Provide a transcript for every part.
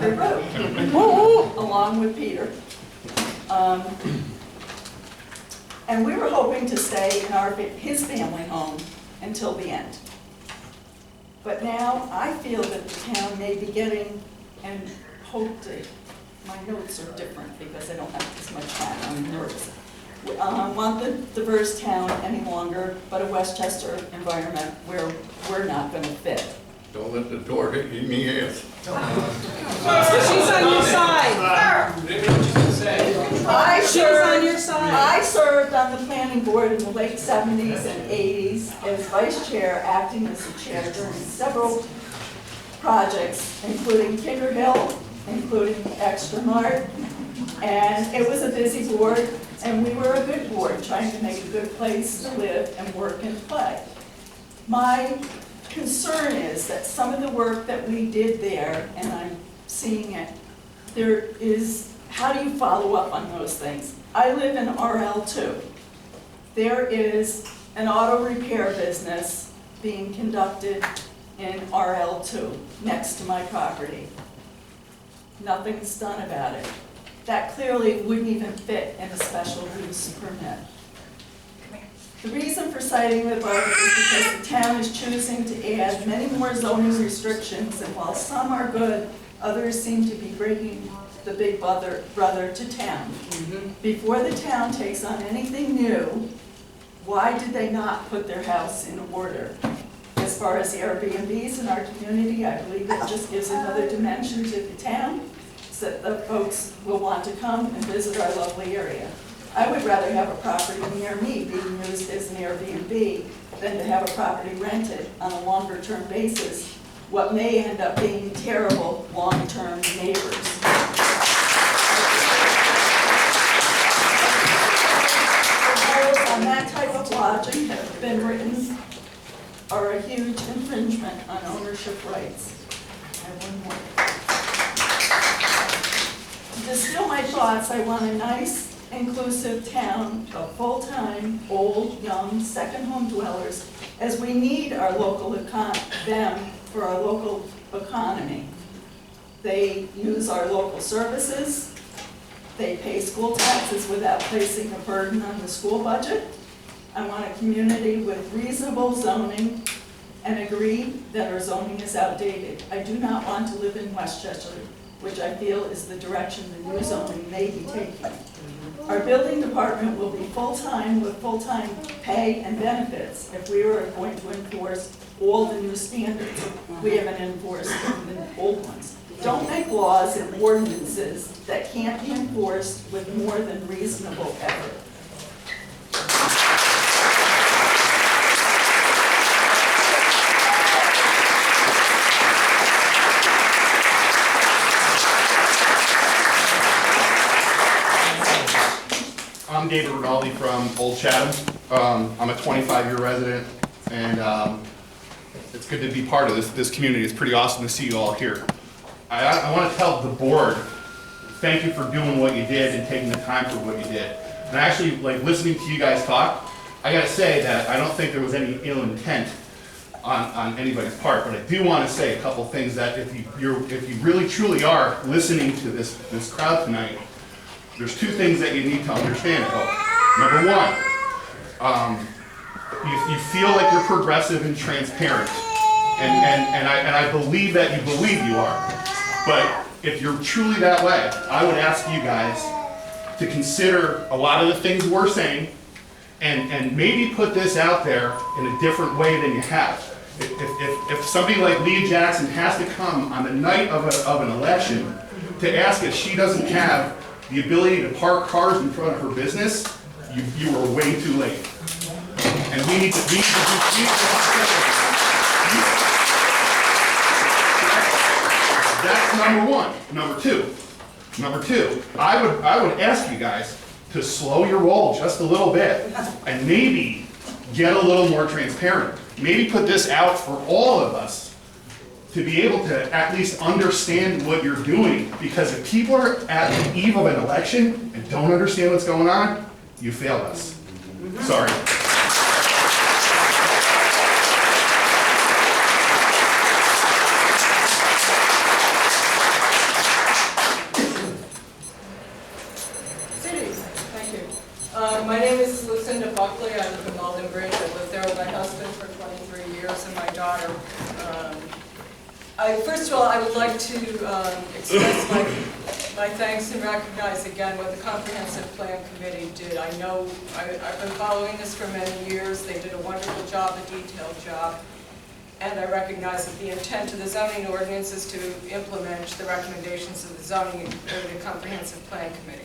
Road, along with Peter. And we were hoping to stay in his family home until the end. But now I feel that the town may be getting, and hope to, my notes are different because I don't have as much time, I'm nervous. Want the diverse town any longer, but a Westchester environment where we're not going to fit. Don't let the door hit you in the ass. She's on your side. She's on your side. I served on the planning board in the late 70s and 80s as vice chair, acting as the chair during several projects, including Kinder Hill, including Extra Mart, and it was a busy board, and we were a good board, trying to make a good place to live and work and play. My concern is that some of the work that we did there, and I'm seeing it, there is, how do you follow up on those things? I live in RL2. There is an auto repair business being conducted in RL2 next to my property. Nothing's done about it. That clearly wouldn't even fit in a special use permit. The reason for citing the above is because the town is choosing to add many more zoning restrictions, and while some are good, others seem to be bringing the big brother to town. Before the town takes on anything new, why did they not put their house in order? As far as the Airbnbs in our community, I believe it just gives another dimension to the town, so that the folks will want to come and visit our lovely area. I would rather have a property near me being used as an Airbnb than to have a property rented on a longer term basis, what may end up being terrible long-term neighbors. On that type of logic that have been written are a huge infringement on ownership rights. I have one more. To distill my thoughts, I want a nice, inclusive town of full-time, old, young, second home dwellers, as we need our local them for our local economy. They use our local services. They pay school taxes without placing a burden on the school budget. I want a community with reasonable zoning and agree that our zoning is outdated. I do not want to live in Westchester, which I feel is the direction the new zoning may be taking. Our building department will be full-time with full-time pay and benefits if we were going to enforce all the new standards we haven't enforced in the old ones. Don't make laws and ordinances that can't be enforced with more than reasonable effort. I'm David Rinaldi from Old Chatham. I'm a 25-year resident, and it's good to be part of this community. It's pretty awesome to see you all here. I want to tell the board, thank you for doing what you did and taking the time for what you did. And actually, like listening to you guys talk, I got to say that I don't think there was any ill intent on anybody's part, but I do want to say a couple things that if you really truly are listening to this crowd tonight, there's two things that you need to understand. Number one, you feel like you're progressive and transparent, and I believe that you believe you are. But if you're truly that way, I would ask you guys to consider a lot of the things we're saying, and maybe put this out there in a different way than you have. If somebody like Leah Jackson has to come on the night of an election to ask if she doesn't have the ability to park cars in front of her business, you are way too late. And we need to That's number one. Number two, I would ask you guys to slow your roll just a little bit and maybe get a little more transparent. Maybe put this out for all of us to be able to at least understand what you're doing, because if people are at the eve of an election and don't understand what's going on, you failed us. Sorry. Buckley. I live in Malden Bridge. I lived there with my husband for 23 years and my daughter. First of all, I would like to express my thanks and recognize again what the Comprehensive Plan Committee did. I know I've been following this for many years. They did a wonderful job, a detailed job. And I recognize that the intent of the zoning ordinance is to implement the recommendations of the zoning or the Comprehensive Plan Committee.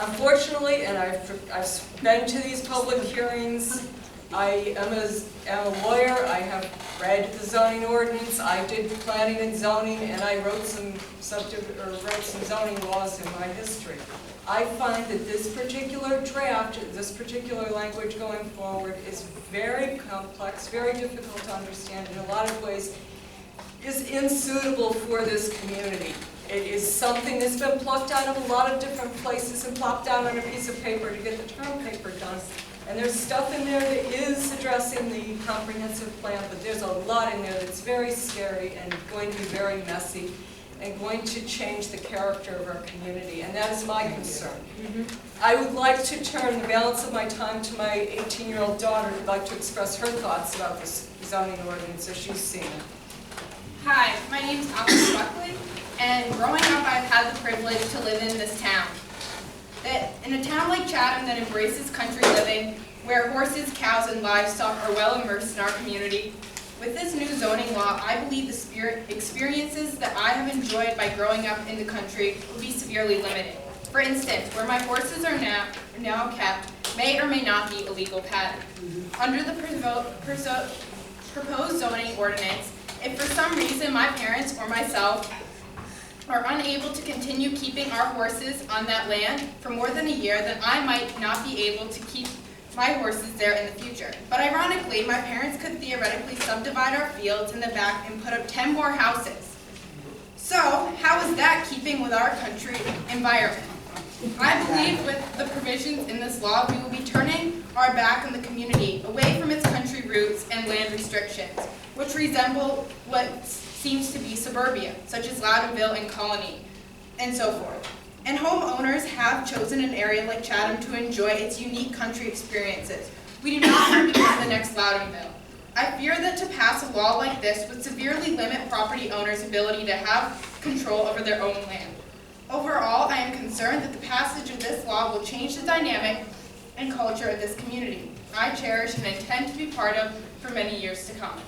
Unfortunately, and I've been to these public hearings, I am a lawyer. I have read the zoning ordinance. I did planning and zoning, and I wrote some zoning laws in my history. I find that this particular draft, this particular language going forward is very complex, very difficult to understand in a lot of ways, is unsuitable for this community. It is something that's been plucked out of a lot of different places and plopped down on a piece of paper to get the term paper done. And there's stuff in there that is addressing the comprehensive plan, but there's a lot in there that's very scary and going to be very messy and going to change the character of our community, and that is my concern. I would like to turn the balance of my time to my 18-year-old daughter who'd like to express her thoughts about this zoning ordinance as she's seen it. Hi, my name is Alex Buckley, and growing up I've had the privilege to live in this town. In a town like Chatham that embraces country living, where horses, cows, and livestock are well immersed in our community, with this new zoning law, I believe the experiences that I have enjoyed by growing up in the country will be severely limited. For instance, where my horses are now kept may or may not be a legal pattern. Under the proposed zoning ordinance, if for some reason my parents or myself are unable to continue keeping our horses on that land for more than a year, then I might not be able to keep my horses there in the future. But ironically, my parents could theoretically subdivide our fields in the back and put up 10 more houses. So, how is that keeping with our country environment? I believe with the provisions in this law, we will be turning our back on the community away from its country roots and land restrictions, which resemble what seems to be suburbia, such as Loudonville and Colony, and so forth. And homeowners have chosen an area like Chatham to enjoy its unique country experiences. We do not want to become the next Loudonville. I fear that to pass a law like this would severely limit property owners' ability to have control over their own land. Overall, I am concerned that the passage of this law will change the dynamic and culture of this community I cherish and intend to be part of for many years to come.